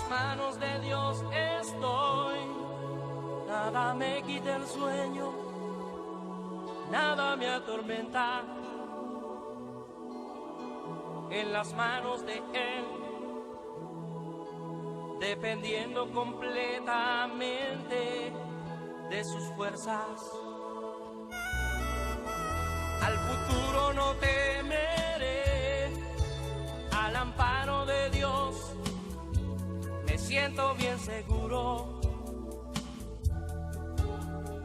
manos de Dios estoy, nada me quita el sueño, nada me atormenta. En las manos de Él, dependiendo completamente de sus fuerzas. Al futuro no temeré, al amparo de Dios me siento bien seguro.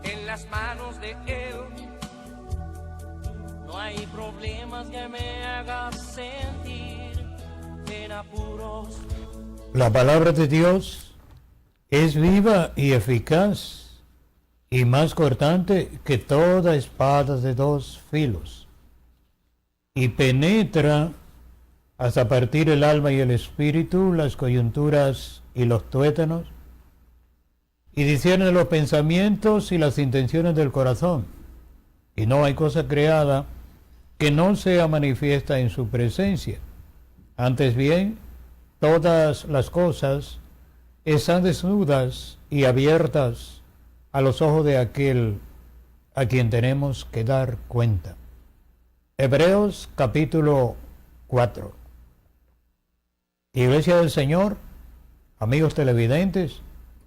En las manos de Él no hay problemas que me hagan sentir en apuros. La palabra de Dios es viva y eficaz y más cortante que toda espada de dos filos, y penetra hasta partir el alma y el espíritu, las coyunturas y los tuétanos, y discierne los pensamientos y las intenciones del corazón. Y no hay cosa creada que no sea manifiesta en su presencia. Antes bien, todas las cosas están desnudas y abiertas a los ojos de aquel a quien tenemos que dar cuenta. Hebreos capítulo 4. Iglesia del Señor, amigos televidentes,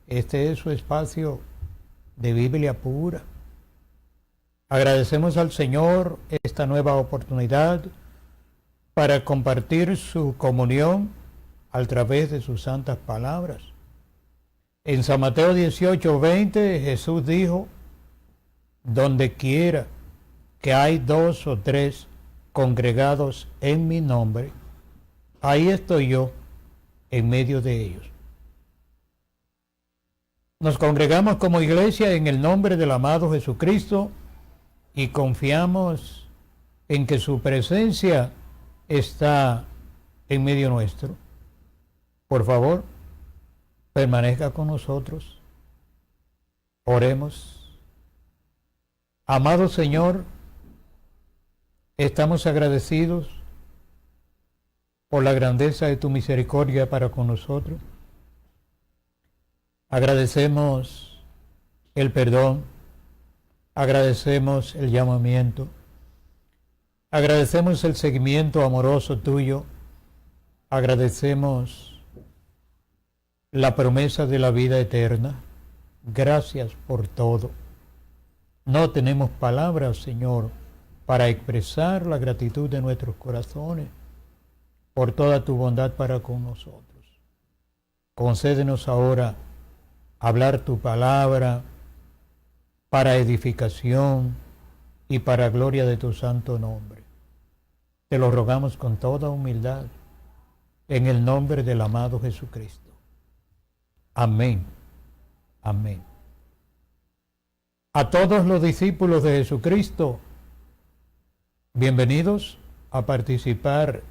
este es su espacio de Biblia pura. Agradecemos al Señor esta nueva oportunidad para compartir su comunión a través de sus santas palabras. En San Mateo 18:20 Jesús dijo: donde quiera que hay 2 o 3 congregados en mi nombre, ahí estoy yo en medio de ellos. Nos congregamos como iglesia en el nombre del amado Jesucristo y confiamos en que su presencia está en medio nuestro. Por favor, permanezca con nosotros. Oremos. Amado Señor, estamos agradecidos por la grandeza de tu misericordia para con nosotros. Agradecemos el perdón, agradecemos el llamamiento, agradecemos el seguimiento amoroso tuyo, agradecemos la promesa de la vida eterna. Gracias por todo. No tenemos palabras, Señor, para expresar la gratitud de nuestros corazones por toda tu bondad para con nosotros. Concédenos ahora hablar tu palabra para edificación y para gloria de tu santo nombre. Te lo rogamos con toda humildad, en el nombre del amado Jesucristo. Amén. Amén. A todos los discípulos de Jesucristo, bienvenidos a participar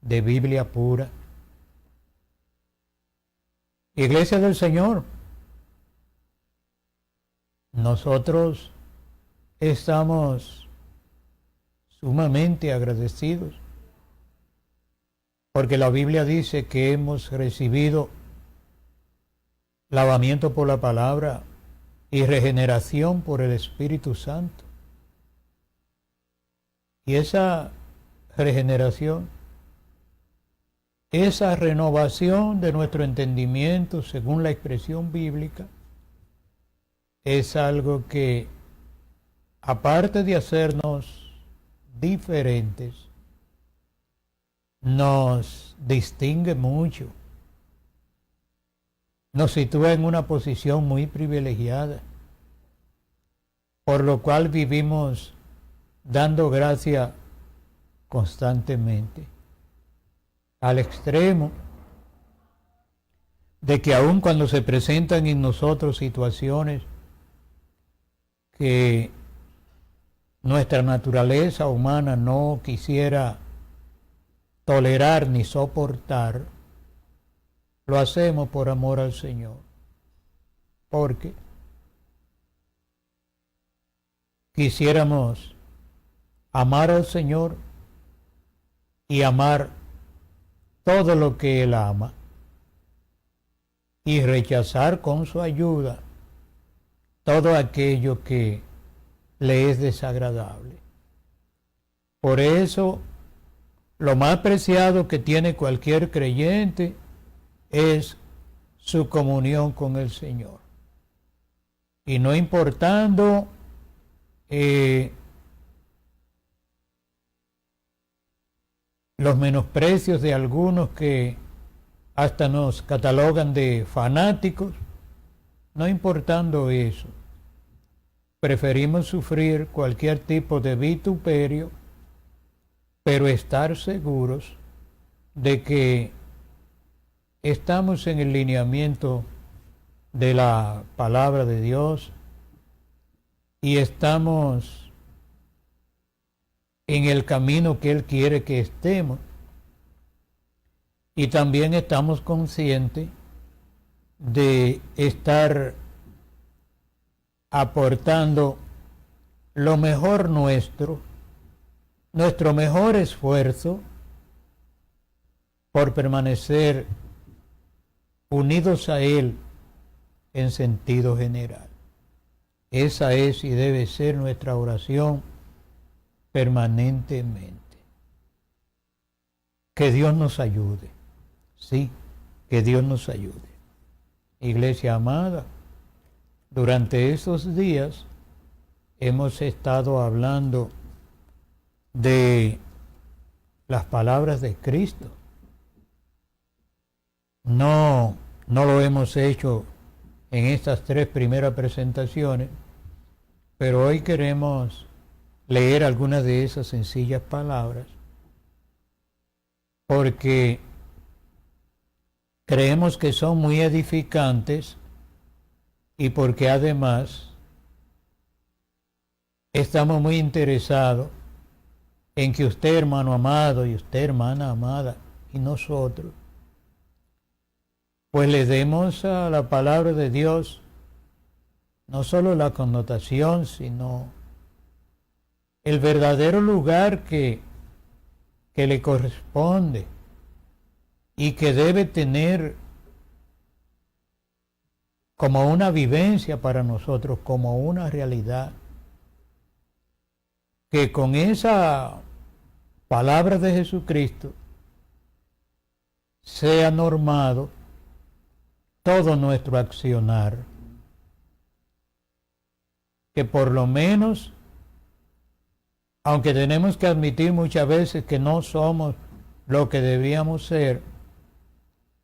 de Biblia pura. Iglesia del Señor, nosotros estamos sumamente agradecidos porque la Biblia dice que hemos recibido lavamiento por la palabra y regeneración por el Espíritu Santo. Y esa regeneración, esa renovación de nuestro entendimiento según la expresión bíblica, es algo que, aparte de hacernos diferentes, nos distingue mucho, nos sitúa en una posición muy privilegiada, por lo cual vivimos dando gracia constantemente, al extremo de que aun cuando se presentan en nosotros situaciones que nuestra naturaleza humana no quisiera tolerar ni soportar, lo hacemos por amor al Señor, porque quisiéramos amar al Señor y amar todo lo que Él ama. y rechazar con su ayuda todo aquello que le es desagradable. Por eso, lo más preciado que tiene cualquier creyente es su comunión con el Señor. Y no importando los menosprecios de algunos que hasta nos catalogan de fanáticos, no importando eso, preferimos sufrir cualquier tipo de vituperio, pero estar seguros de que estamos en el lineamiento de la palabra de Dios y estamos en el camino que Él quiere que estemos. Y también estamos conscientes de estar aportando lo mejor nuestro mejor esfuerzo por permanecer unidos a Él en sentido general. Esa es y debe ser nuestra oración permanentemente. Que Dios nos ayude. Sí, que Dios nos ayude. Iglesia amada, durante estos días hemos estado hablando de las palabras de Cristo. No lo hemos hecho en estas 3 primeras presentaciones, pero hoy queremos leer algunas de esas sencillas palabras porque creemos que son muy edificantes y porque además estamos muy interesados en que usted, hermano amado, y usted, hermana amada, y nosotros, pues le demos a la palabra de Dios no solo la connotación, sino el verdadero lugar que le corresponde y que debe tener como una vivencia para nosotros, como una realidad. Que con esa palabra de Jesucristo sea normado todo nuestro accionar. Que por lo menos, aunque tenemos que admitir muchas veces que no somos lo que debíamos ser,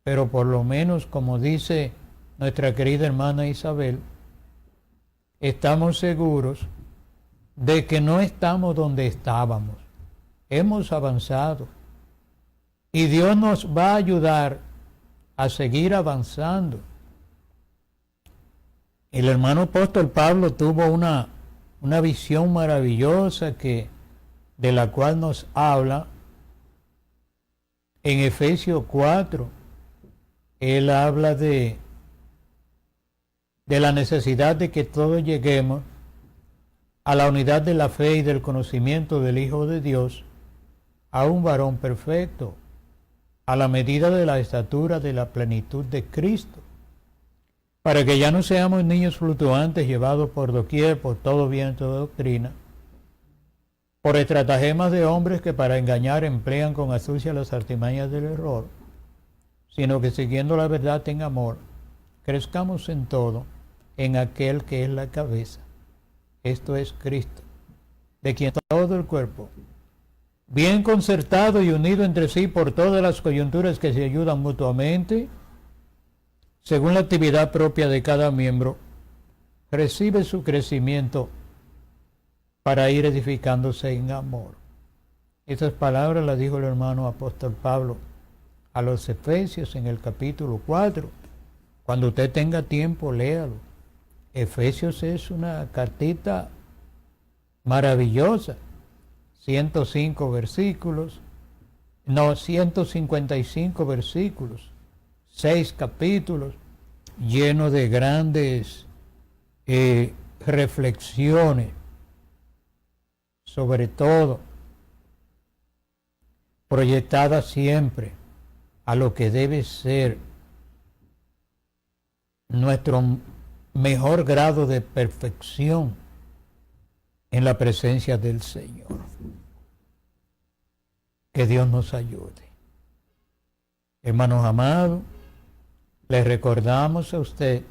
pero por lo menos, como dice nuestra querida hermana Isabel, estamos seguros de que no estamos donde estábamos. Hemos avanzado. Y Dios nos va a ayudar a seguir avanzando. El hermano apóstol Pablo tuvo una visión maravillosa de la cual nos habla en Efesios 4. Él habla de la necesidad de que todos lleguemos a la unidad de la fe y del conocimiento del Hijo de Dios, a un varón perfecto, a la medida de la estatura de la plenitud de Cristo, para que ya no seamos niños fluctuantes llevados por doquier, por todo viento de doctrina, por estratagemas de hombres que para engañar emplean con astucia las artimañas del error, sino que siguiendo la verdad en amor, crezcamos en todo en aquel que es la cabeza, esto es Cristo, de quien todo el cuerpo, bien concertado y unido entre sí por todas las coyunturas que se ayudan mutuamente, según la actividad propia de cada miembro, recibe su crecimiento para ir edificándose en amor. Estas palabras las dijo el hermano apóstol Pablo a los Efesios en el capítulo 4. Cuando usted tenga tiempo, léalo. Efesios es una cartita maravillosa. 155 versículos, 6 capítulos, llenos de grandes reflexiones, sobre todo proyectadas siempre a lo que debe ser nuestro mejor grado de perfección en la presencia del Señor. Que Dios nos ayude. Hermanos amados, les recordamos a usted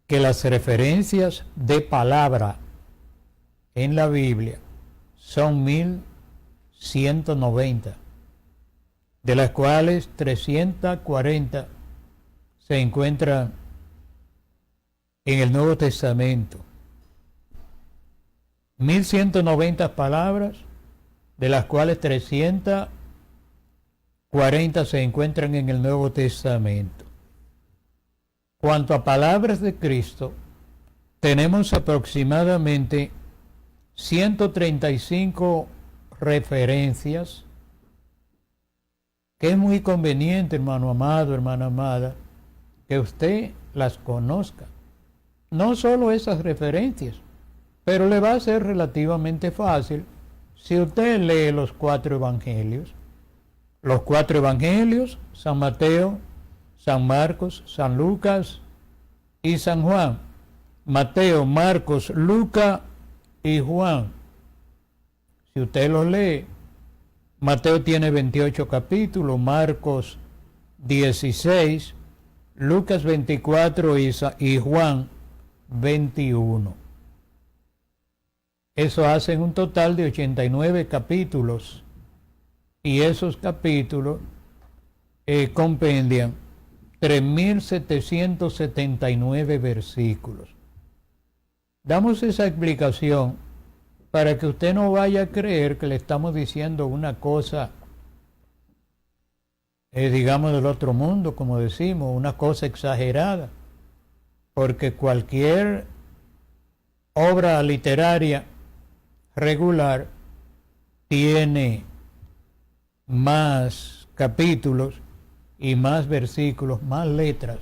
que las referencias de palabra en la Biblia son 1190, de las cuales 340 se encuentran en el Nuevo Testamento. 1190 palabras, de las cuales 340 se encuentran en el Nuevo Testamento. Cuanto a palabras de Cristo, tenemos aproximadamente 135 referencias, que es muy conveniente, hermano amado, hermana amada, que usted las conozca. No solo esas referencias, pero le va a ser relativamente fácil si usted lee los 4 evangelios. Los 4 evangelios, San Mateo, San Marcos, San Lucas y San Juan. Mateo, Marcos, Lucas y Juan. Si usted los lee, Mateo tiene 28 capítulos, Marcos 16, Lucas 24 y Juan 21. Eso hace un total de 89 capítulos, y esos capítulos compendian 3.779 versículos. Damos esa explicación para que usted no vaya a creer que le estamos diciendo una cosa, digamos, del otro mundo, como decimos, una cosa exagerada, porque cualquier obra literaria regular tiene más capítulos y más versículos, más letras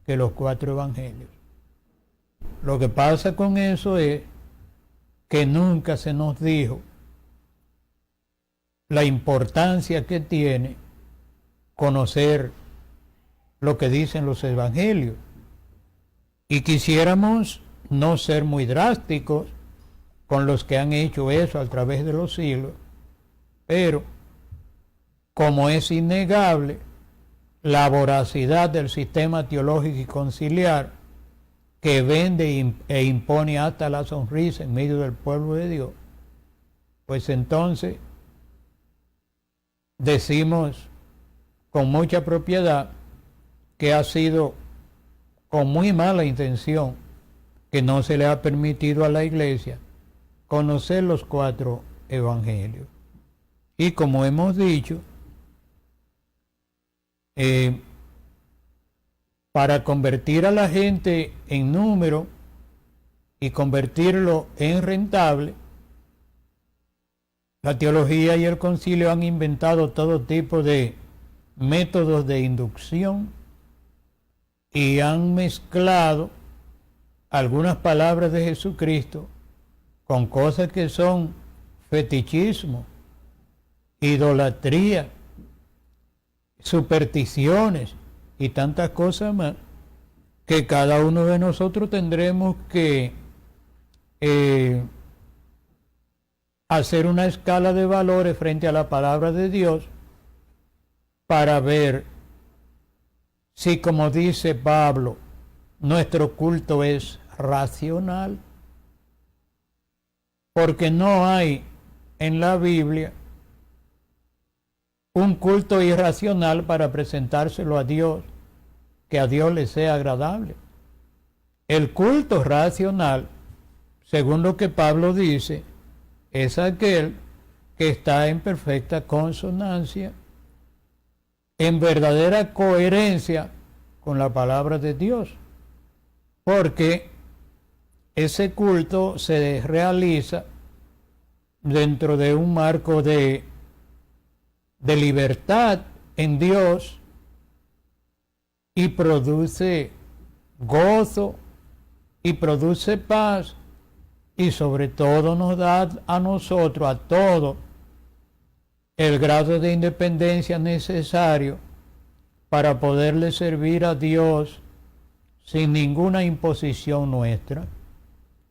que los 4 evangelios. Lo que pasa con eso es que nunca se nos dijo la importancia que tiene conocer lo que dicen los evangelios, y quisiéramos no ser muy drásticos con los que han hecho eso a través de los siglos, pero como es innegable la voracidad del sistema teológico y conciliar, que vende e impone hasta la sonrisa en medio del pueblo de Dios, pues entonces decimos con mucha propiedad que ha sido con muy mala intención que no se le ha permitido a la Iglesia conocer los 4 evangelios. Y como hemos dicho, para convertir a la gente en número y convertirlo en rentable, la teología y el concilio han inventado todo tipo de métodos de inducción y han mezclado algunas palabras de Jesucristo con cosas que son fetichismo, idolatría, supersticiones y tantas cosas más, que cada uno de nosotros tendremos que hacer una escala de valores frente a la palabra de Dios para ver si, como dice Pablo, nuestro culto es racional, porque no hay en la Biblia un culto irracional para presentárselo a Dios, que a Dios le sea agradable. El culto racional, según lo que Pablo dice, es aquel que está en perfecta consonancia, en verdadera coherencia con la palabra de Dios, porque ese culto se realiza dentro de un marco de libertad en Dios y produce gozo y produce paz, y sobre todo nos da a nosotros, a todos, el grado de independencia necesario para poderle servir a Dios sin ninguna imposición nuestra,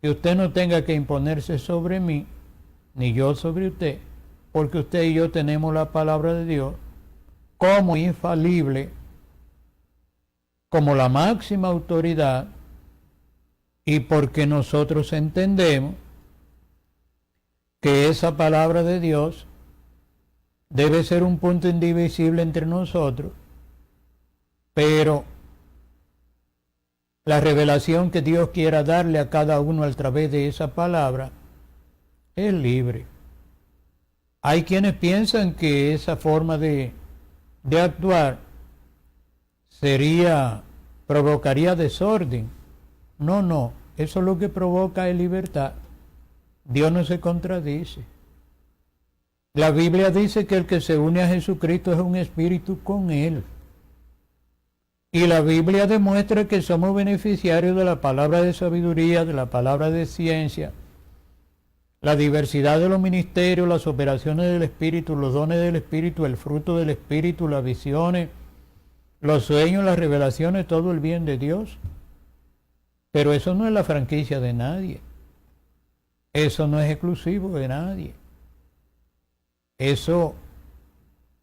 que usted no tenga que imponerse sobre mí, ni yo sobre usted, porque usted y yo tenemos la palabra de Dios como infalible, como la máxima autoridad, y porque nosotros entendemos que esa palabra de Dios debe ser un punto indivisible entre nosotros, pero la revelación que Dios quiera darle a cada uno a través de esa palabra es libre. Hay quienes piensan que esa forma de actuar provocaría desorden. No, eso lo que provoca es libertad. Dios no se contradice. La Biblia dice que el que se une a Jesucristo es un espíritu con Él. Y la Biblia demuestra que somos beneficiarios de la palabra de sabiduría, de la palabra de ciencia, la diversidad de los ministerios, las operaciones del Espíritu, los dones del Espíritu, el fruto del Espíritu, las visiones, los sueños, las revelaciones, todo el bien de Dios. Pero eso no es la franquicia de nadie. Eso no es exclusivo de nadie. Eso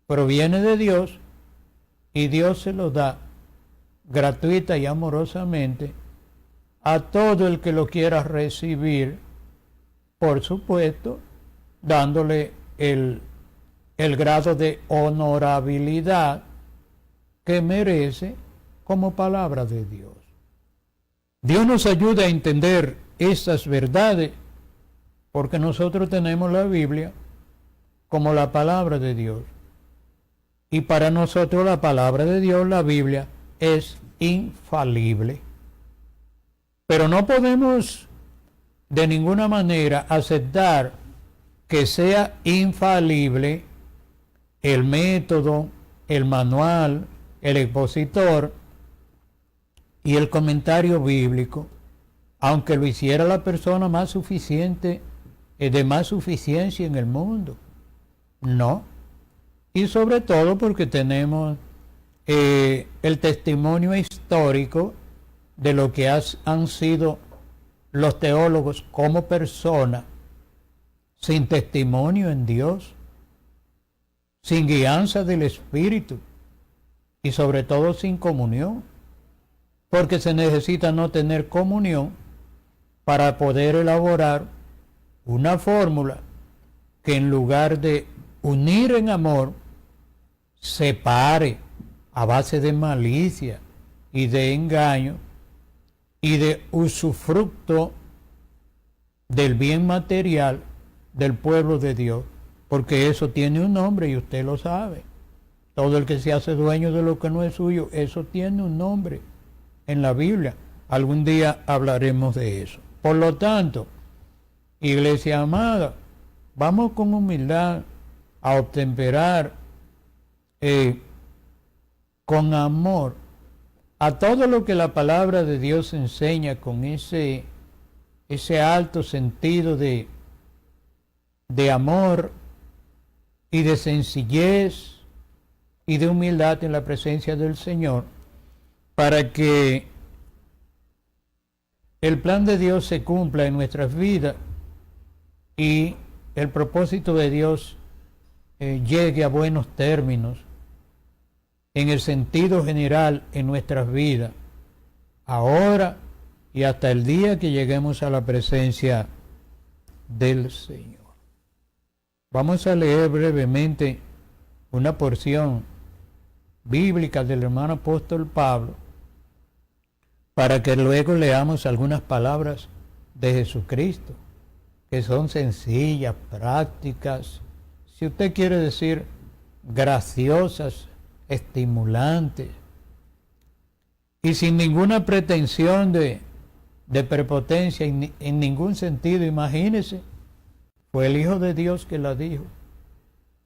proviene de Dios y Dios se lo da gratuita y amorosamente a todo el que lo quiera recibir, por supuesto, dándole el grado de honorabilidad que merece como palabra de Dios. Dios nos ayuda a entender esas verdades porque nosotros tenemos la Biblia como la palabra de Dios. Y para nosotros la palabra de Dios, la Biblia, es infalible. Pero no podemos de ninguna manera aceptar que sea infalible el método, el manual, el expositor y el comentario bíblico, aunque lo hiciera la persona más suficiente, de más suficiencia en el mundo. No. Y sobre todo porque tenemos el testimonio histórico de lo que han sido los teólogos como personas, sin testimonio en Dios, sin guianza del Espíritu y sobre todo sin comunión, porque se necesita no tener comunión para poder elaborar una fórmula que en lugar de unir en amor, separe a base de malicia y de engaño y de usufructo del bien material del pueblo de Dios, porque eso tiene un nombre y usted lo sabe. Todo el que se hace dueño de lo que no es suyo, eso tiene un nombre en la Biblia. Algún día hablaremos de eso. Por lo tanto, iglesia amada, vamos con humildad a obtemperar con amor a todo lo que la palabra de Dios enseña, con ese alto sentido de amor y de sencillez y de humildad en la presencia del Señor, para que el plan de Dios se cumpla en nuestras vidas y el propósito de Dios llegue a buenos términos en el sentido general en nuestras vidas, ahora y hasta el día que lleguemos a la presencia del Señor. Vamos a leer brevemente una porción bíblica del hermano apóstol Pablo, para que luego leamos algunas palabras de Jesucristo, que son sencillas, prácticas, si usted quiere decir graciosas, estimulantes, y sin ninguna pretensión de prepotencia en ningún sentido. Imagínese, fue el Hijo de Dios que la dijo.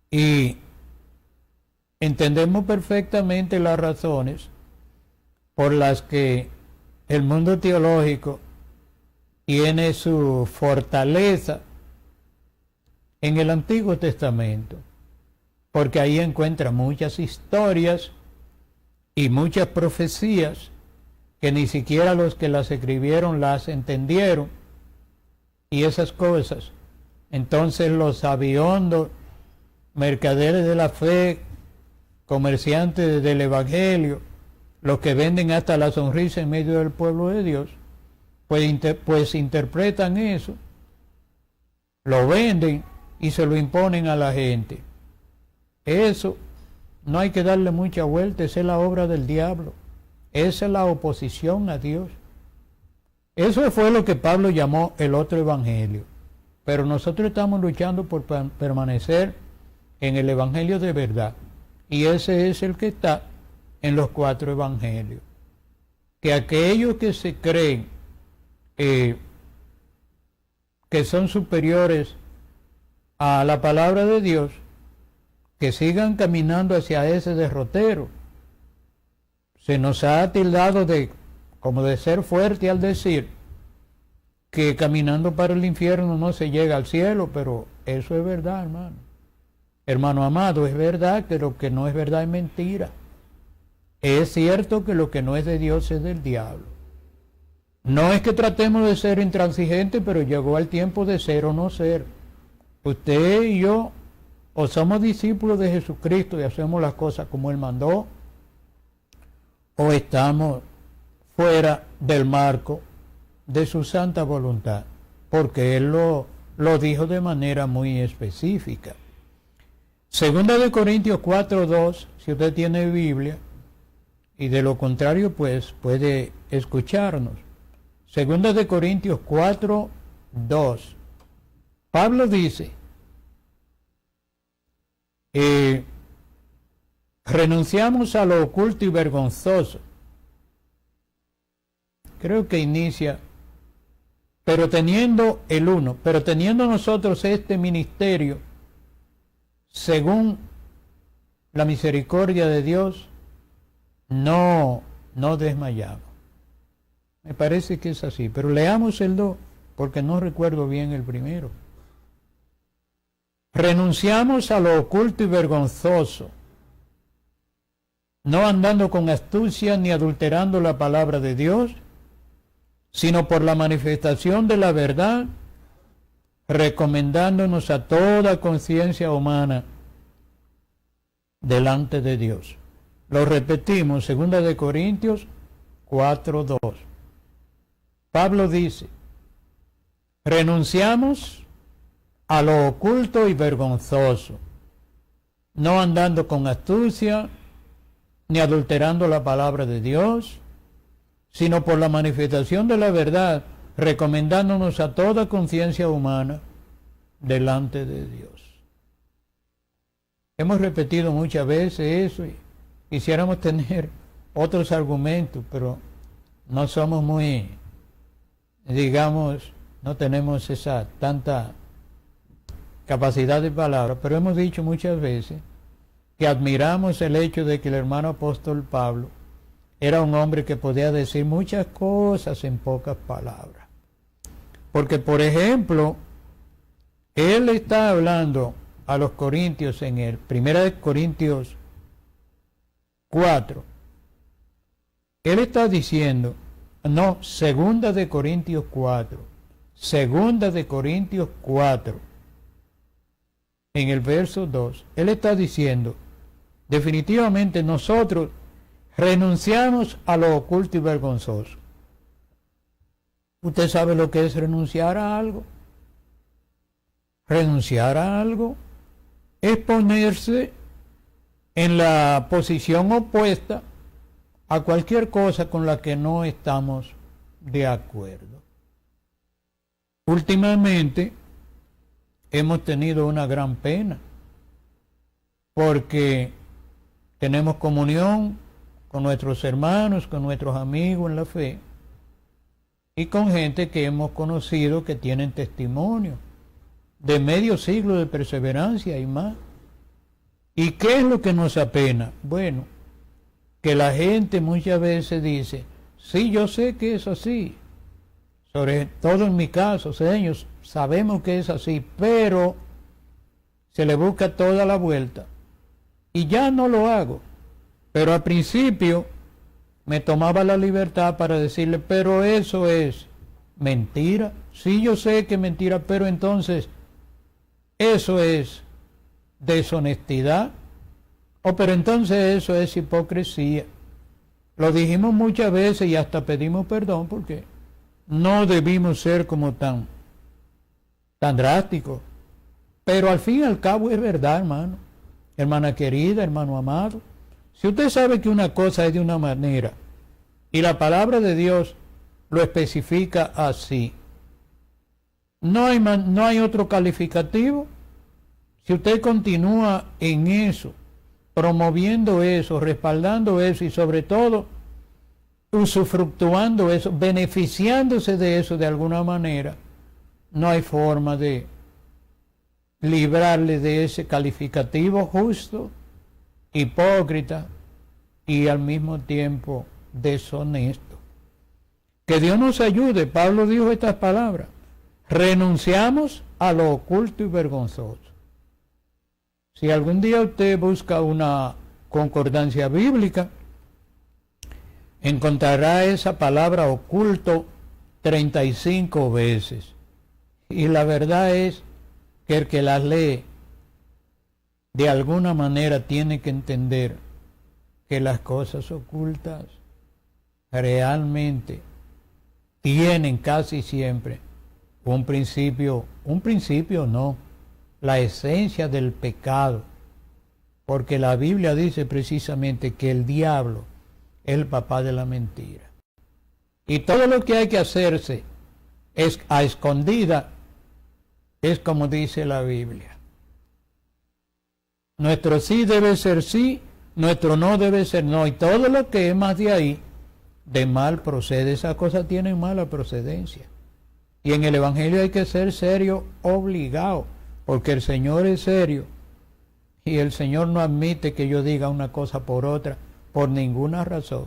Y entendemos perfectamente las razones por las que el mundo teológico tiene su fortaleza en el Antiguo Testamento, porque ahí encuentra muchas historias y muchas profecías que ni siquiera los que las escribieron las entendieron, y esas cosas. Entonces los sabiondos, mercaderes de la fe, comerciantes del evangelio, los que venden hasta la sonrisa en medio del pueblo de Dios, pues interpretan eso, lo venden y se lo imponen a la gente. Eso no hay que darle mucha vuelta, esa es la obra del diablo, esa es la oposición a Dios. Eso fue lo que Pablo llamó el otro evangelio, pero nosotros estamos luchando por permanecer en el evangelio de verdad, y ese es el que está en los 4 evangelios. Que aquellos que se creen que son superiores a la palabra de Dios, que sigan caminando hacia ese derrotero. Se nos ha tildado como de ser fuerte al decir que caminando para el infierno no se llega al cielo, pero eso es verdad, hermano. Hermano amado, es verdad que lo que no es verdad es mentira. Es cierto que lo que no es de Dios es del diablo. No es que tratemos de ser intransigentes, pero llegó el tiempo de ser o no ser. Usted y yo, o somos discípulos de Jesucristo y hacemos las cosas como Él mandó, o estamos fuera del marco de su santa voluntad, porque Él lo dijo de manera muy específica. Segunda de Corintios 4:2, si usted tiene Biblia, y de lo contrario pues puede escucharnos. Segunda de Corintios 4:2. Pablo dice, renunciamos a lo oculto y vergonzoso. Creo que inicia, pero teniendo nosotros este ministerio, según la misericordia de Dios, no desmayamos. Me parece que es así, pero leamos el 2, porque no recuerdo bien el primero. Renunciamos a lo oculto y vergonzoso, no andando con astucia ni adulterando la palabra de Dios, sino por la manifestación de la verdad, recomendándonos a toda conciencia humana delante de Dios. Lo repetimos, 2 de Corintios 4:2. Pablo dice, renunciamos a lo oculto y vergonzoso, no andando con astucia, ni adulterando la palabra de Dios, sino por la manifestación de la verdad, recomendándonos a toda conciencia humana delante de Dios. Hemos repetido muchas veces eso y quisiéramos tener otros argumentos, pero no somos muy, digamos, no tenemos esa tanta capacidad de palabra, pero hemos dicho muchas veces que admiramos el hecho de que el hermano apóstol Pablo era un hombre que podía decir muchas cosas en pocas palabras. Porque, por ejemplo, él está hablando a los corintios en el 1 Corintios 4. Él está diciendo, no, 2 de Corintios 4. 2 de Corintios 4. En el verso 2, él está diciendo, definitivamente nosotros renunciamos a lo oculto y vergonzoso. ¿Usted sabe lo que es renunciar a algo? Renunciar a algo es ponerse en la posición opuesta a cualquier cosa con la que no estamos de acuerdo. Últimamente hemos tenido una gran pena porque tenemos comunión con nuestros hermanos, con nuestros amigos en la fe y con gente que hemos conocido que tienen testimonio de medio siglo de perseverancia y más. ¿Y qué es lo que nos apena? Bueno, que la gente muchas veces dice, sí, yo sé que es así, sobre todo en mi caso, señor, sabemos que es así, pero se le busca toda la vuelta y ya no lo hago. Pero al principio me tomaba la libertad para decirle, pero eso es mentira. Sí, yo sé que es mentira, pero entonces eso es deshonestidad. Pero entonces eso es hipocresía. Lo dijimos muchas veces y hasta pedimos perdón porque no debimos ser como tan drásticos. Pero al fin y al cabo es verdad, hermano. Hermana querida, hermano amado. Si usted sabe que una cosa es de una manera y la palabra de Dios lo especifica así, no hay otro calificativo. Si usted continúa en eso, promoviendo eso, respaldando eso y sobre todo usufructuando eso, beneficiándose de eso de alguna manera, no hay forma de librarle de ese calificativo justo, hipócrita y al mismo tiempo deshonesto. Que Dios nos ayude. Pablo dijo estas palabras: renunciamos a lo oculto y vergonzoso. Si algún día usted busca una concordancia bíblica, encontrará esa palabra oculto 35 veces. Y la verdad es que el que las lee de alguna manera tiene que entender que las cosas ocultas realmente tienen casi siempre un principio no, la esencia del pecado, porque la Biblia dice precisamente que el diablo es el papá de la mentira. Y todo lo que hay que hacerse es a escondida, es como dice la Biblia. Nuestro sí debe ser sí, nuestro no debe ser no, y todo lo que es más de ahí, de mal procede. Esas cosas tienen mala procedencia. Y en el Evangelio hay que ser serio, obligado, porque el Señor es serio, y el Señor no admite que yo diga una cosa por otra, por ninguna razón.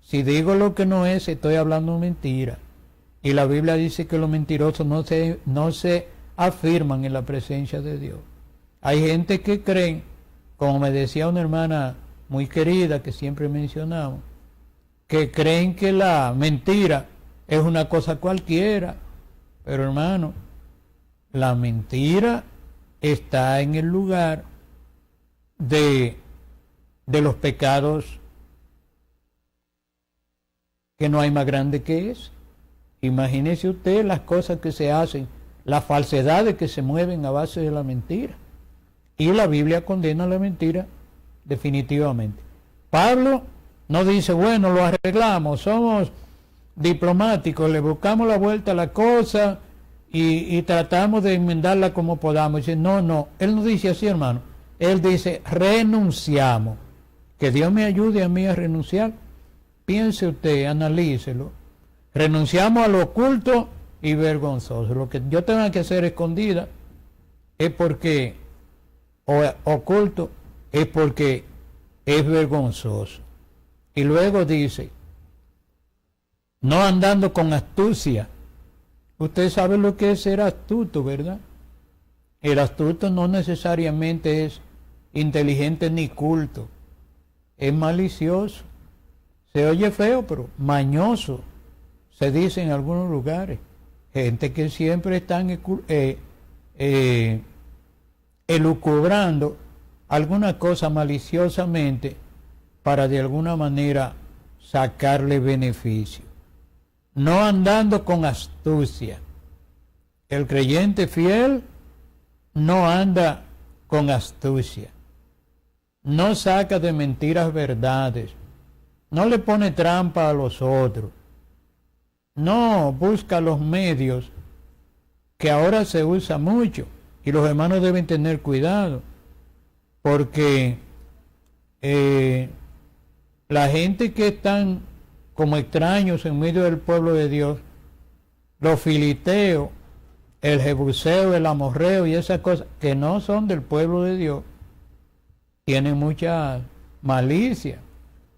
Si digo lo que no es, estoy hablando mentira. Y la Biblia dice que los mentirosos no se afirman en la presencia de Dios. Hay gente que creen, como me decía una hermana muy querida que siempre mencionamos, que creen que la mentira es una cosa cualquiera. Pero hermano, la mentira está en el lugar de los pecados que no hay más grande que eso. Imagínese usted las cosas que se hacen, las falsedades que se mueven a base de la mentira. Y la Biblia condena la mentira definitivamente. Pablo no dice, bueno, lo arreglamos, somos diplomáticos, le buscamos la vuelta a la cosa y tratamos de enmendarla como podamos. Dice, no, él no dice así, hermano. Él dice, renunciamos. Que Dios me ayude a mí a renunciar. Piense usted, analícelo. Renunciamos a lo oculto y vergonzoso. Lo que yo tenga que hacer escondida es porque, o oculto, es porque es vergonzoso. Y luego dice, no andando con astucia. Usted sabe lo que es ser astuto, ¿verdad? El astuto no necesariamente es inteligente ni culto. Es malicioso. Se oye feo, pero mañoso, se dice en algunos lugares. Gente que siempre están elucubrando alguna cosa maliciosamente para de alguna manera sacarle beneficio. No andando con astucia. El creyente fiel no anda con astucia. No saca de mentiras verdades. No le pone trampa a los otros. No busca los medios que ahora se usa mucho. Y los hermanos deben tener cuidado. Porque la gente que están como extraños en medio del pueblo de Dios, los filisteos, el jebuseo, el amorreo y esas cosas que no son del pueblo de Dios, tienen mucha malicia.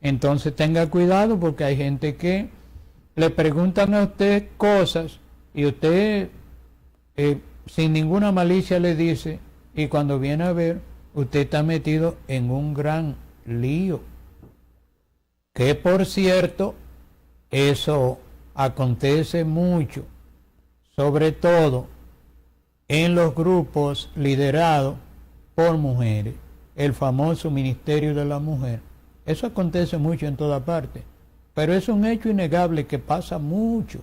Entonces tenga cuidado, porque hay gente que le preguntan a usted cosas y usted sin ninguna malicia le dice, y cuando viene a ver, usted está metido en un gran lío. que por cierto, eso acontece mucho, sobre todo en los grupos liderados por mujeres, el famoso ministerio de la mujer. Eso acontece mucho en toda parte, pero es un hecho innegable que pasa mucho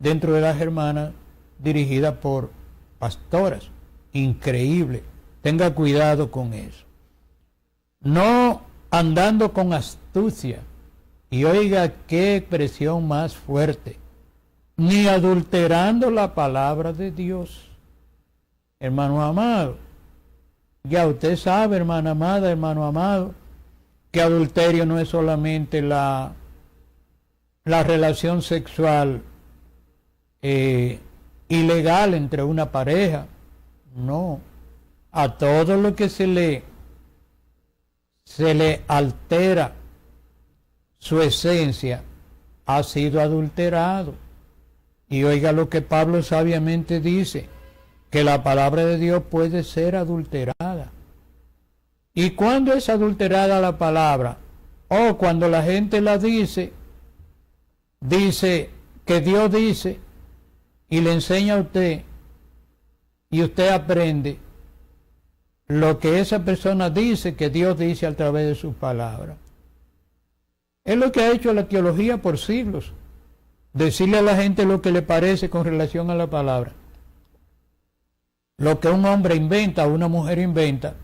dentro de las hermanas dirigidas por pastoras. Increíble. Tenga cuidado con eso. No andando con astucia, y oiga qué expresión más fuerte, ni adulterando la palabra de Dios. Hermano amado, ya usted sabe, hermana amada, hermano amado, que adulterio no es solamente la relación sexual ilegal entre una pareja. No, a todo lo que se le altera su esencia ha sido adulterado. Y oiga lo que Pablo sabiamente dice, que la palabra de Dios puede ser adulterada. ¿Y cuándo es adulterada la palabra? Cuando la gente la dice que Dios dice, y le enseña a usted, y usted aprende lo que esa persona dice que Dios dice a través de sus palabras. Es lo que ha hecho la teología por siglos, decirle a la gente lo que le parece con relación a la palabra. Lo que un hombre inventa, una mujer inventa,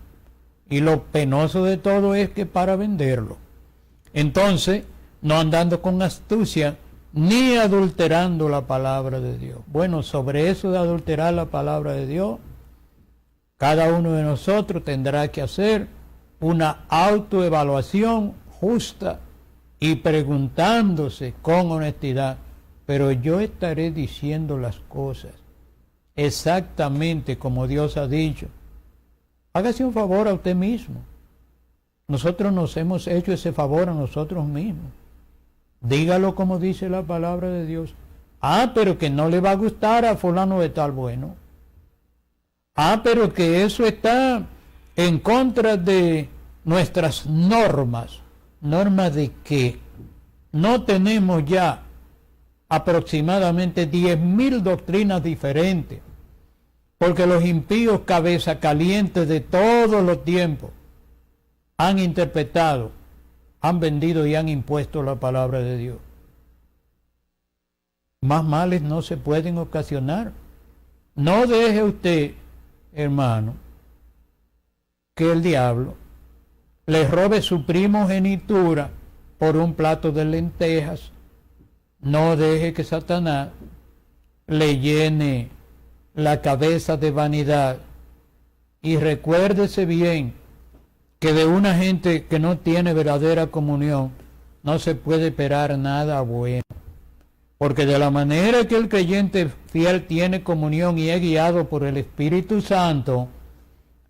y lo penoso de todo es que para venderlo. Entonces, no andando con astucia, ni adulterando la palabra de Dios. Bueno, sobre eso de adulterar la palabra de Dios, cada uno de nosotros tendrá que hacer una autoevaluación justa y preguntándose con honestidad, pero yo estaré diciendo las cosas exactamente como Dios ha dicho. Hágase un favor a usted mismo. Nosotros nos hemos hecho ese favor a nosotros mismos. Dígalo como dice la palabra de Dios. Pero que no le va a gustar a fulano de tal. Bueno. Pero que eso está en contra de nuestras normas. ¿Normas de qué? No tenemos ya aproximadamente 10.000 doctrinas diferentes, porque los impíos cabeza calientes de todos los tiempos han interpretado, han vendido y han impuesto la palabra de Dios. Más males no se pueden ocasionar. No deje usted, hermano, que el diablo le robe su primogenitura por un plato de lentejas. No deje que Satanás le llene la cabeza de vanidad. Y recuérdese bien que de una gente que no tiene verdadera comunión no se puede esperar nada bueno. Porque de la manera que el creyente fiel tiene comunión y es guiado por el Espíritu Santo,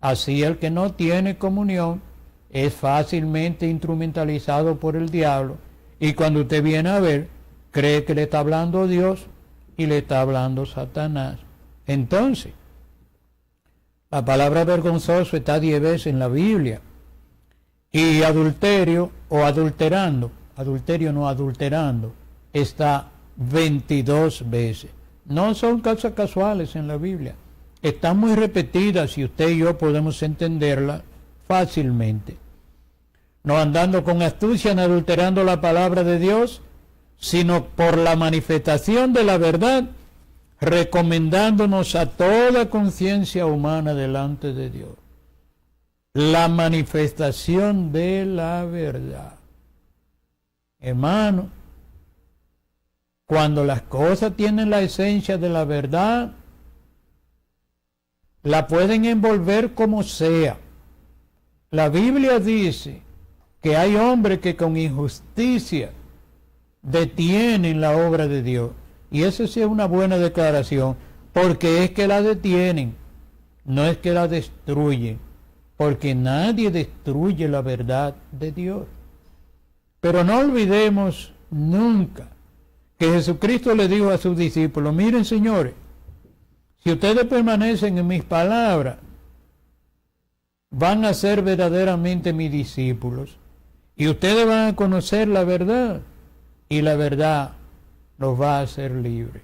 así el que no tiene comunión es fácilmente instrumentalizado por el diablo. Y cuando usted viene a ver, cree que le está hablando Dios y le está hablando Satanás. Entonces, la palabra vergonzoso está 10 veces en la Biblia. Y adulterio o adulterando, adulterio no adulterando, está 22 veces. No son cosas casuales en la Biblia. Están muy repetidas y usted y yo podemos entenderla fácilmente. No andando con astucia ni adulterando la palabra de Dios, sino por la manifestación de la verdad, recomendándonos a toda conciencia humana delante de Dios. La manifestación de la verdad. Hermano, cuando las cosas tienen la esencia de la verdad, la pueden envolver como sea. La Biblia dice que hay hombres que con injusticia detienen la obra de Dios. Y eso sí es una buena declaración, porque es que la detienen, no es que la destruyen, porque nadie destruye la verdad de Dios. Pero no olvidemos nunca que Jesucristo le dijo a sus discípulos: miren, señores, si ustedes permanecen en mis palabras, van a ser verdaderamente mis discípulos Y ustedes van a conocer la verdad, y la verdad los va a hacer libres.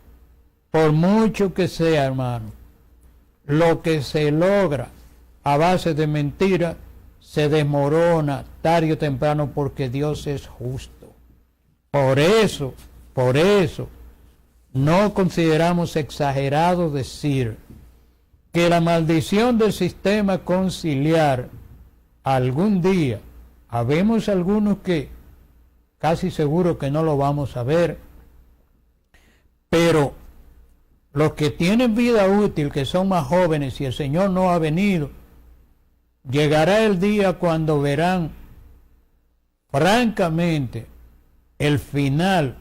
Por mucho que sea, hermano, lo que se logra a base de mentira se desmorona tarde o temprano, porque Dios es justo. Por eso, no consideramos exagerado decir que la maldición del sistema conciliar algún día, habemos algunos que casi seguro que no lo vamos a ver, pero los que tienen vida útil, que son más jóvenes, y el Señor no ha venido, llegará el día cuando verán francamente el final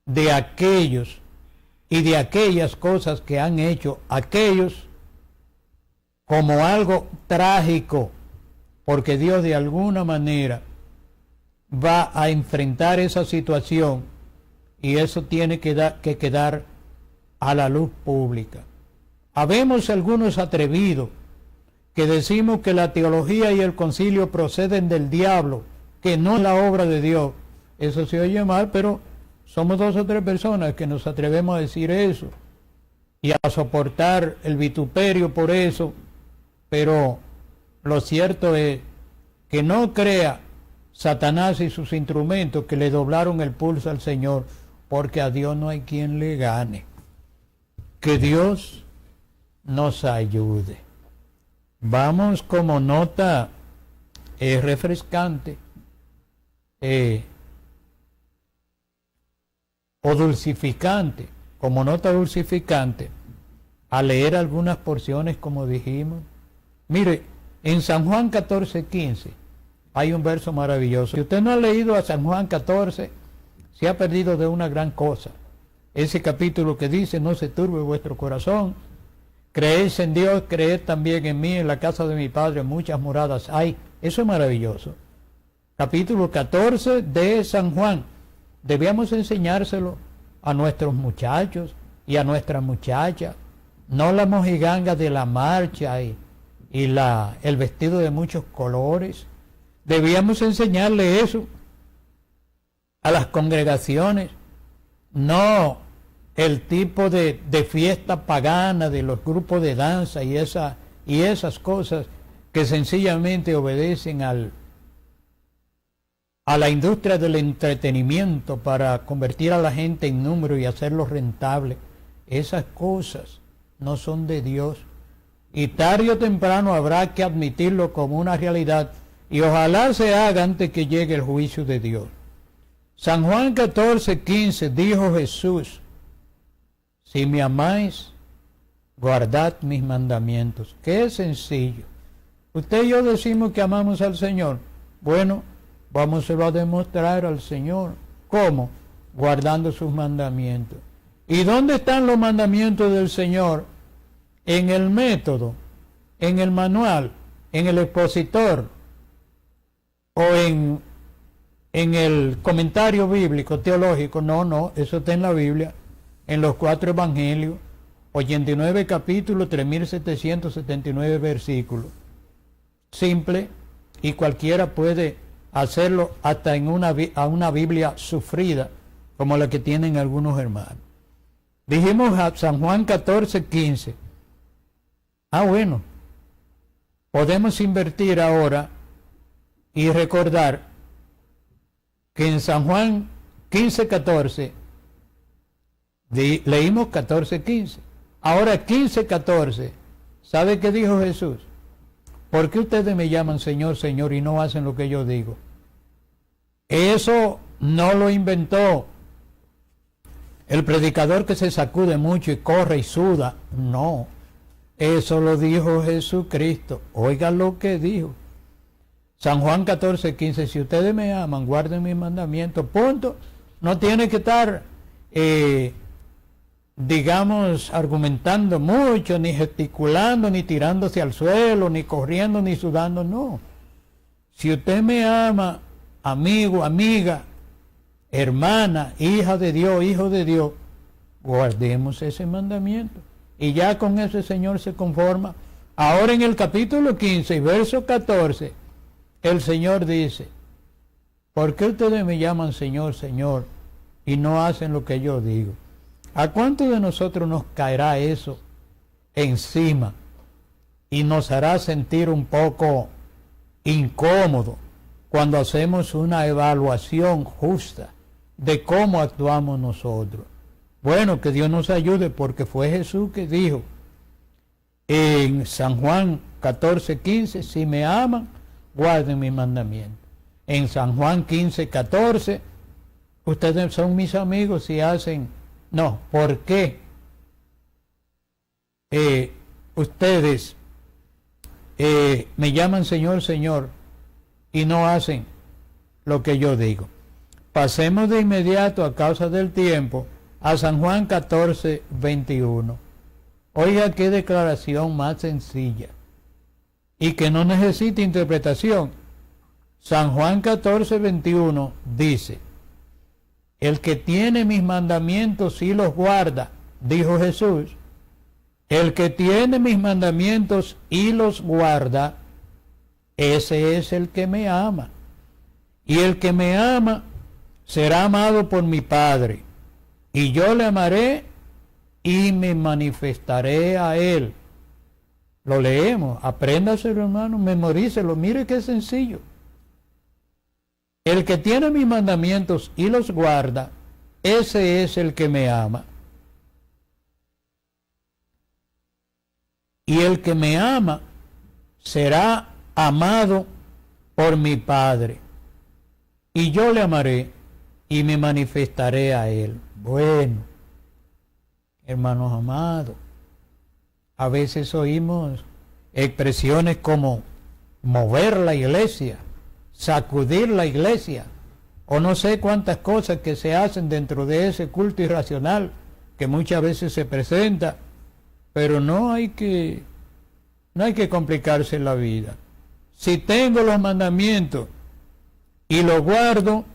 de aquellos y de aquellas cosas que han hecho aquellos como algo trágico, porque Dios de alguna manera va a enfrentar esa situación, y eso tiene que quedar a la luz pública. Habemos algunos atrevidos que decimos que la teología y el concilio proceden del diablo, que no es la obra de Dios. Eso se oye mal, pero somos 2 o 3 personas que nos atrevemos a decir eso y a soportar el vituperio por eso, pero lo cierto es que no crea Satanás y sus instrumentos que le doblaron el pulso al Señor, porque a Dios no hay quien le gane. Que Dios nos ayude. Vamos como nota refrescante o dulcificante, como nota dulcificante, a leer algunas porciones como dijimos. Mire, en San Juan 14:15 hay un verso maravilloso. Si usted no ha leído a San Juan 14, se ha perdido de una gran cosa. Ese capítulo que dice: no se turbe vuestro corazón, creéis en Dios, creed también en mí, en la casa de mi Padre muchas moradas hay. Eso es maravilloso. Capítulo 14 de San Juan. Debíamos enseñárselo a nuestros muchachos y a nuestras muchachas, no la mojiganga de la marcha y el vestido de muchos colores. Debíamos enseñarle eso a las congregaciones, no el tipo de fiesta pagana de los grupos de danza y esas cosas que sencillamente obedecen a la industria del entretenimiento para convertir a la gente en número y hacerlo rentable. Esas cosas no son de Dios, y tarde o temprano habrá que admitirlo como una realidad, y ojalá se haga antes que llegue el juicio de Dios. San Juan 14:15 dijo Jesús: si me amáis, guardad mis mandamientos. Qué sencillo. Usted y yo decimos que amamos al Señor. Bueno, vamos a demostrar al Señor. ¿Cómo? Guardando sus mandamientos. ¿Y dónde están los mandamientos del Señor? En el método, en el manual, en el expositor o en el comentario bíblico, teológico. No, eso está en la Biblia, en los 4 evangelios, 89 capítulos, 3779 versículos. Simple, y cualquiera puede hacerlo hasta en a una Biblia sufrida como la que tienen algunos hermanos. Dijimos a San Juan 14:15. Bueno, podemos invertir ahora y recordar que en San Juan 15:14 leímos 14:15. Ahora 15:14, ¿sabe qué dijo Jesús? ¿Por qué ustedes me llaman Señor, Señor y no hacen lo que yo digo? Eso no lo inventó el predicador que se sacude mucho y corre y suda. No, eso lo dijo Jesucristo. Oigan lo que dijo. San Juan 14:15, si ustedes me aman, guarden mis mandamientos. Punto. No tiene que estar, argumentando mucho, ni gesticulando, ni tirándose al suelo, ni corriendo, ni sudando. No. Si usted me ama, amigo, amiga, hermana, hija de Dios, hijo de Dios, guardemos ese mandamiento. Y ya con eso el Señor se conforma. Ahora en el capítulo 15 y verso 14, el Señor dice: ¿por qué ustedes me llaman Señor, Señor, y no hacen lo que yo digo? ¿A cuántos de nosotros nos caerá eso encima y nos hará sentir un poco incómodo cuando hacemos una evaluación justa de cómo actuamos nosotros? Bueno, que Dios nos ayude, porque fue Jesús que dijo en San Juan 14:15, si me aman, guarden mis mandamientos. En San Juan 15:14, ustedes son mis amigos si hacen... No, ¿por qué ustedes me llaman Señor, Señor, y no hacen lo que yo digo? Pasemos de inmediato, a causa del tiempo, a San Juan 14:21. Oiga qué declaración más sencilla y que no necesita interpretación. San Juan 14:21 dice: el que tiene mis mandamientos y los guarda, dijo Jesús, el que tiene mis mandamientos y los guarda, ese es el que me ama. Y el que me ama será amado por mi Padre, y yo le amaré y me manifestaré a él. Lo leemos, apréndaselo, hermano, memorícelo, mire qué sencillo. El que tiene mis mandamientos y los guarda, ese es el que me ama. Y el que me ama será amado por mi Padre, y yo le amaré y me manifestaré a él. Bueno, hermanos amados, a veces oímos expresiones como mover la iglesia, sacudir la iglesia, o no sé cuántas cosas que se hacen dentro de ese culto irracional que muchas veces se presenta, pero no hay que complicarse la vida. Si tengo los mandamientos y los guardo,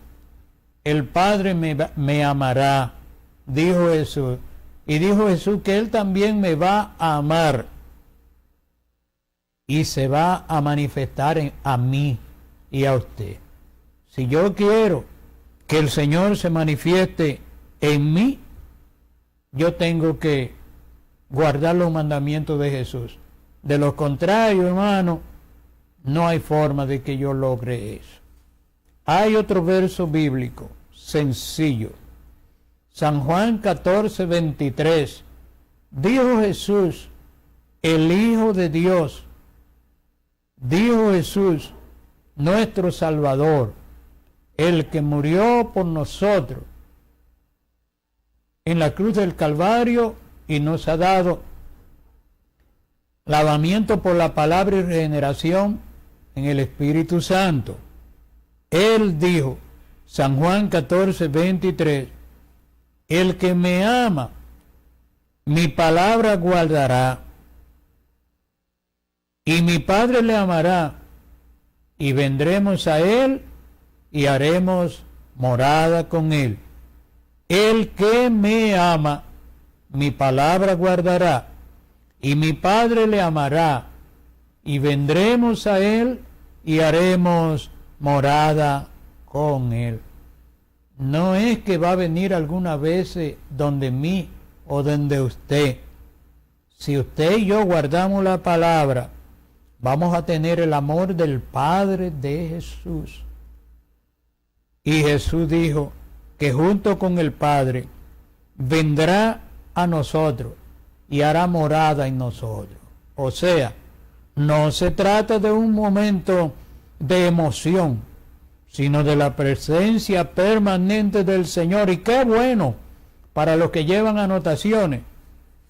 el Padre me amará, dijo Jesús. Y dijo Jesús que Él también me va a amar y se va a manifestar a mí y a usted. Si yo quiero que el Señor se manifieste en mí, yo tengo que guardar los mandamientos de Jesús. De lo contrario, hermano, no hay forma de que yo logre eso. Hay otro verso bíblico sencillo. San Juan 14:23. Dijo Jesús, el Hijo de Dios, dijo Jesús, nuestro Salvador, el que murió por nosotros en la cruz del Calvario y nos ha dado lavamiento por la palabra y regeneración en el Espíritu Santo. Él dijo, San Juan 14:23, el que me ama, mi palabra guardará, y mi Padre le amará, y vendremos a él y haremos morada con él. El que me ama, mi palabra guardará, y mi Padre le amará, y vendremos a él y haremos morada con él. No es que va a venir alguna vez donde mí o donde usted. Si usted y yo guardamos la palabra, vamos a tener el amor del Padre de Jesús. Y Jesús dijo que junto con el Padre vendrá a nosotros y hará morada en nosotros. O sea, no se trata de un momento de emoción, sino de la presencia permanente del Señor. Y qué bueno para los que llevan anotaciones,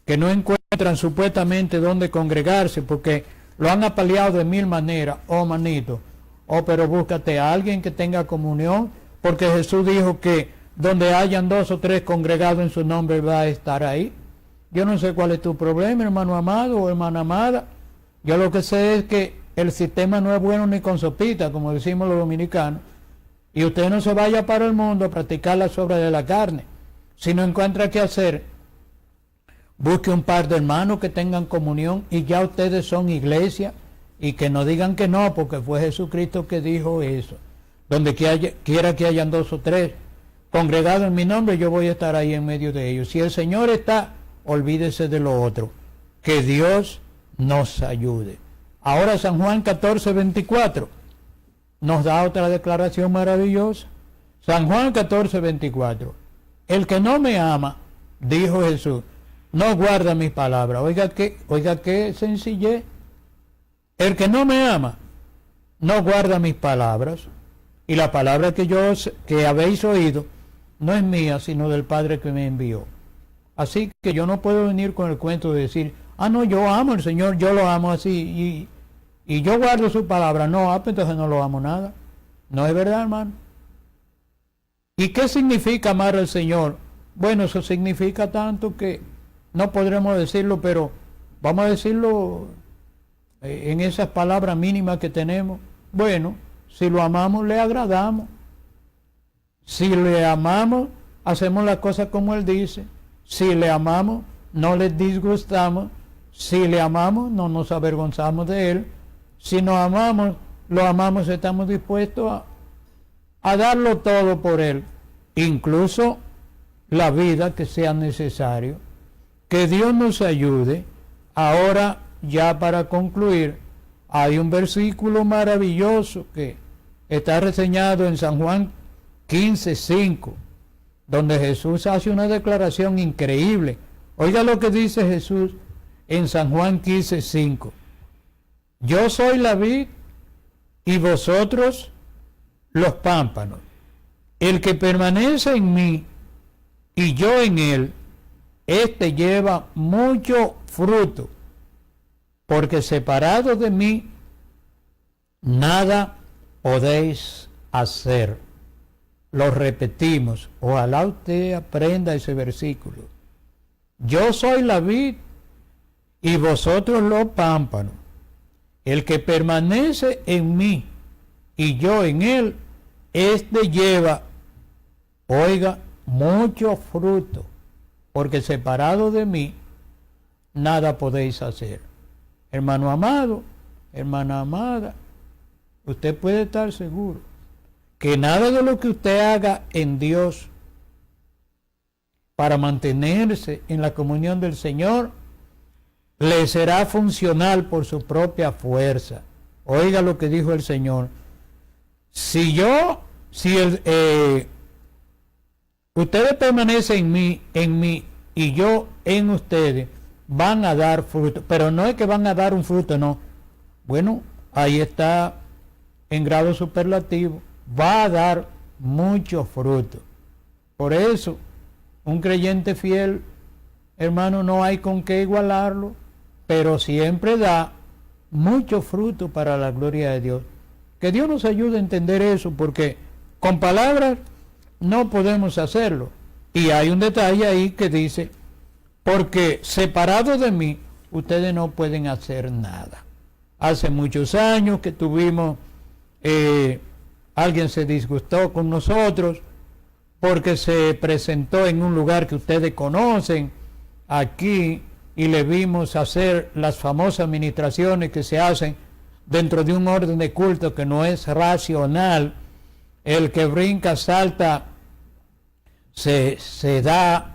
que no encuentran supuestamente dónde congregarse, porque lo han apaleado de mil maneras. Oh, manito, pero búscate a alguien que tenga comunión, porque Jesús dijo que donde hayan 2 o 3 congregados en su nombre va a estar ahí. Yo no sé cuál es tu problema, hermano amado o hermana amada. Yo lo que sé es que el sistema no es bueno ni con sopita, como decimos los dominicanos. Y usted no se vaya para el mundo a practicar las obras de la carne. Si no encuentra qué hacer, busque un par de hermanos que tengan comunión y ya ustedes son iglesia, y que no digan que no, porque fue Jesucristo que dijo eso. Donde quiera que hayan 2 o 3 congregados en mi nombre, yo voy a estar ahí en medio de ellos. Si el Señor está, olvídese de lo otro. Que Dios nos ayude. Ahora San Juan 14:24 nos da otra declaración maravillosa. San Juan 14:24. El que no me ama, dijo Jesús, no guarda mis palabras. Oiga qué sencillez. El que no me ama, no guarda mis palabras. Y la palabra que habéis oído no es mía, sino del Padre que me envió. Así que yo no puedo venir con el cuento de decir, no, yo amo al Señor, yo lo amo así, y yo guardo su palabra. No, pues entonces no lo amo nada. No es verdad, hermano. ¿Y qué significa amar al Señor? Bueno, eso significa tanto que no podremos decirlo, pero vamos a decirlo en esas palabras mínimas que tenemos. Bueno, si lo amamos, le agradamos. Si le amamos, hacemos las cosas como Él dice. Si le amamos, no le disgustamos. Si le amamos, no nos avergonzamos de Él. Si nos amamos, lo amamos, estamos dispuestos a darlo todo por Él, incluso la vida que sea necesario. Que Dios nos ayude. Ahora, ya para concluir, hay un versículo maravilloso que está reseñado en San Juan 15:5, donde Jesús hace una declaración increíble. Oiga lo que dice Jesús en San Juan 15:5. Yo soy la vid y vosotros los pámpanos. El que permanece en mí y yo en él, éste lleva mucho fruto, porque separados de mí, nada podéis hacer. Lo repetimos, ojalá usted aprenda ese versículo. Yo soy la vid y vosotros los pámpanos. El que permanece en mí y yo en él, éste lleva, oiga, mucho fruto, porque separado de mí, nada podéis hacer. Hermano amado, hermana amada, usted puede estar seguro que nada de lo que usted haga en Dios para mantenerse en la comunión del Señor le será funcional por su propia fuerza. Oiga lo que dijo el Señor. Si ustedes permanecen en mí y yo en ustedes, van a dar fruto. Pero no es que van a dar un fruto, no. Bueno, ahí está en grado superlativo. Va a dar mucho fruto. Por eso, un creyente fiel, hermano, no hay con qué igualarlo, pero siempre da mucho fruto para la gloria de Dios. Que Dios nos ayude a entender eso, porque con palabras no podemos hacerlo. Y hay un detalle ahí que dice, porque separados de mí, ustedes no pueden hacer nada. Hace muchos años que tuvimos, alguien se disgustó con nosotros, porque se presentó en un lugar que ustedes conocen, aquí, y le vimos hacer las famosas ministraciones que se hacen dentro de un orden de culto que no es racional. El que brinca, salta, se da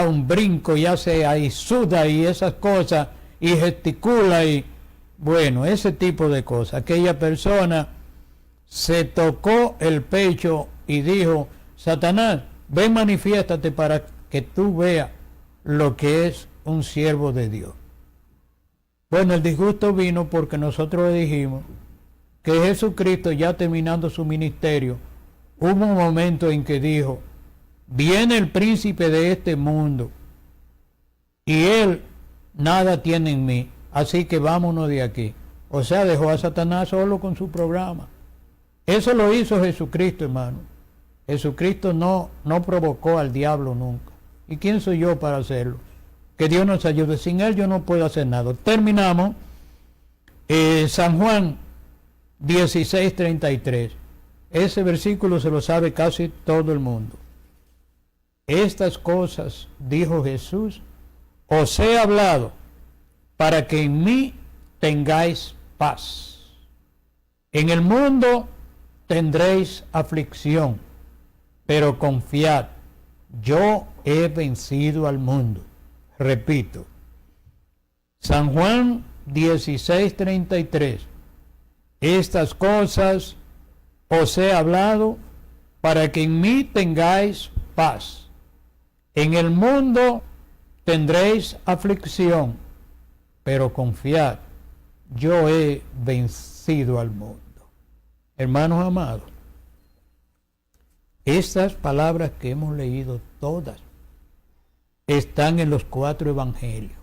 un brinco y hace ahí, suda y esas cosas, y gesticula, y bueno, ese tipo de cosas. Aquella persona se tocó el pecho y dijo, Satanás, ven, manifiéstate para que tú veas lo que es un siervo de Dios. Bueno, el disgusto vino porque nosotros le dijimos que Jesucristo, ya terminando su ministerio, hubo un momento en que dijo, viene el príncipe de este mundo y él nada tiene en mí, así que vámonos de aquí. O sea, dejó a Satanás solo con su programa. Eso lo hizo Jesucristo, hermano. Jesucristo no provocó al diablo nunca. ¿Y quién soy yo para hacerlo? Que Dios nos ayude. Sin Él yo no puedo hacer nada. Terminamos. San Juan 16:33. Ese versículo se lo sabe casi todo el mundo. Estas cosas, dijo Jesús, os he hablado para que en mí tengáis paz. En el mundo tendréis aflicción, pero confiad, yo he vencido al mundo. Repito, San Juan 16:33, estas cosas os he hablado para que en mí tengáis paz. En el mundo tendréis aflicción, pero confiad, yo he vencido al mundo. Hermanos amados, estas palabras que hemos leído todas están en los 4 evangelios.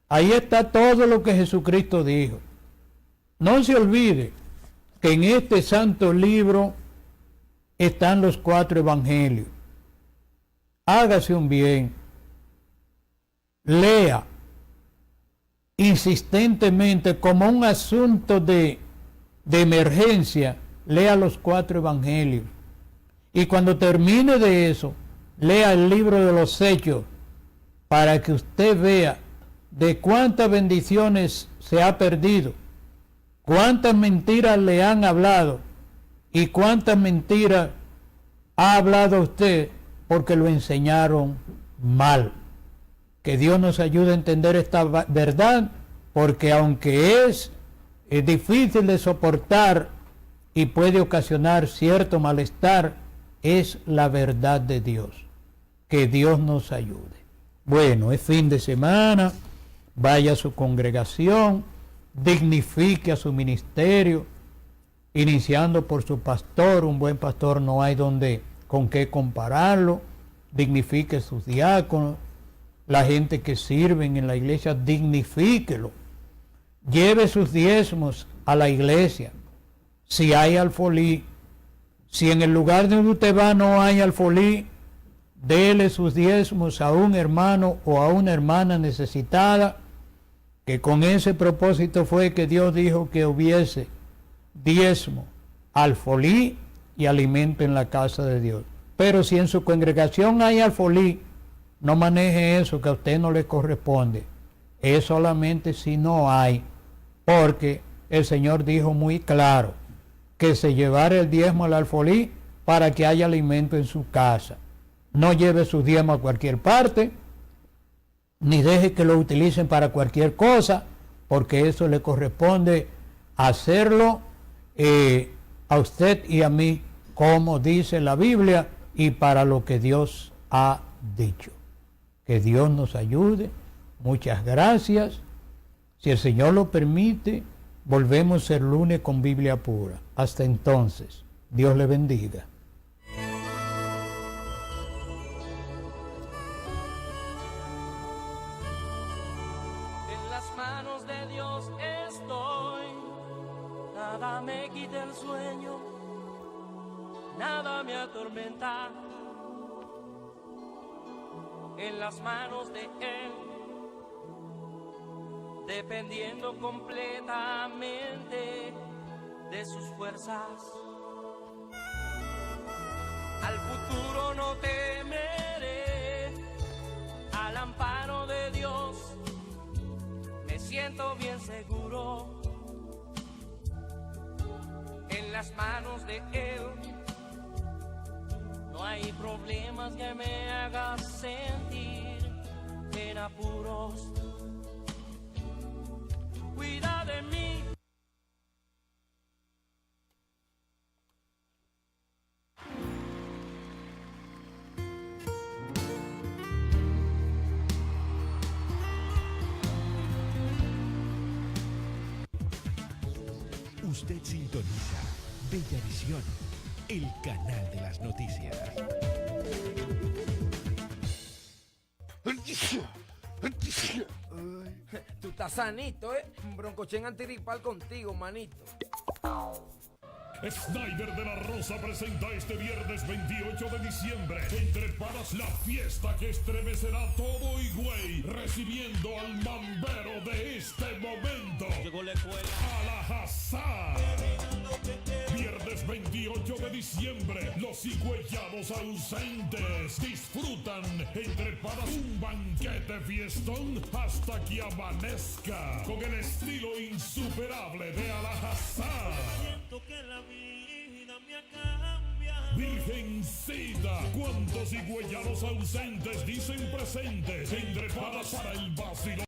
Ahí está todo lo que Jesucristo dijo. No se olvide que en este santo libro están los 4 evangelios. Hágase un bien, lea insistentemente como un asunto de emergencia, lea los 4 evangelios. Y cuando termine de eso, lea el libro de los Hechos para que usted vea de cuántas bendiciones se ha perdido, cuántas mentiras le han hablado y cuántas mentiras ha hablado usted porque lo enseñaron mal. Que Dios nos ayude a entender esta verdad, porque aunque es difícil de soportar y puede ocasionar cierto malestar, es la verdad de Dios. Que Dios nos ayude. Bueno, es fin de semana, vaya a su congregación, dignifique a su ministerio, iniciando por su pastor. Un buen pastor no hay con qué compararlo. Dignifique sus diáconos, la gente que sirven en la iglesia, dignifíquelo. Lleve sus diezmos a la iglesia. Si hay alfolí, si en el lugar donde usted va no hay alfolí, dele sus diezmos a un hermano o a una hermana necesitada, que con ese propósito fue que Dios dijo que hubiese diezmo, alfolí y alimento en la casa de Dios. Pero si en su congregación hay alfolí, no maneje eso, que a usted no le corresponde. Es solamente si no hay, porque el Señor dijo muy claro que se llevara el diezmo al alfolí para que haya alimento en su casa. No lleve su diezmo a cualquier parte, ni deje que lo utilicen para cualquier cosa, porque eso le corresponde hacerlo a usted y a mí, como dice la Biblia, y para lo que Dios ha dicho. Que Dios nos ayude. Muchas gracias. Si el Señor lo permite, volvemos el lunes con Biblia pura. Hasta entonces, Dios le bendiga. En las manos de Dios estoy, nada me quita el sueño, nada me atormenta. En las manos de Él, dependiendo completamente de sus fuerzas. Al futuro no temeré, al amparo de Dios me siento bien seguro. En las manos de Él no hay problemas que me hagan sentir en apuros. Cuida de mí. Usted sintoniza Bellavisión, el canal de las noticias. Tú estás sanito, Broncochen antiripal contigo, manito. Snyder de la Rosa presenta este viernes 28 de diciembre Entre Panas, la fiesta que estremecerá todo Higüey, recibiendo al mambero de este momento. Llegó la escuela. Alajazá. Viernes 28 de diciembre, los higüeyanos ausentes disfrutan Entre Panas un banquete fiestón hasta que amanezca, con el estilo insuperable de Alajazá. Que la vida Virgencita, cuántos higüeyanos ausentes dicen presentes, entre palas para el vacilo.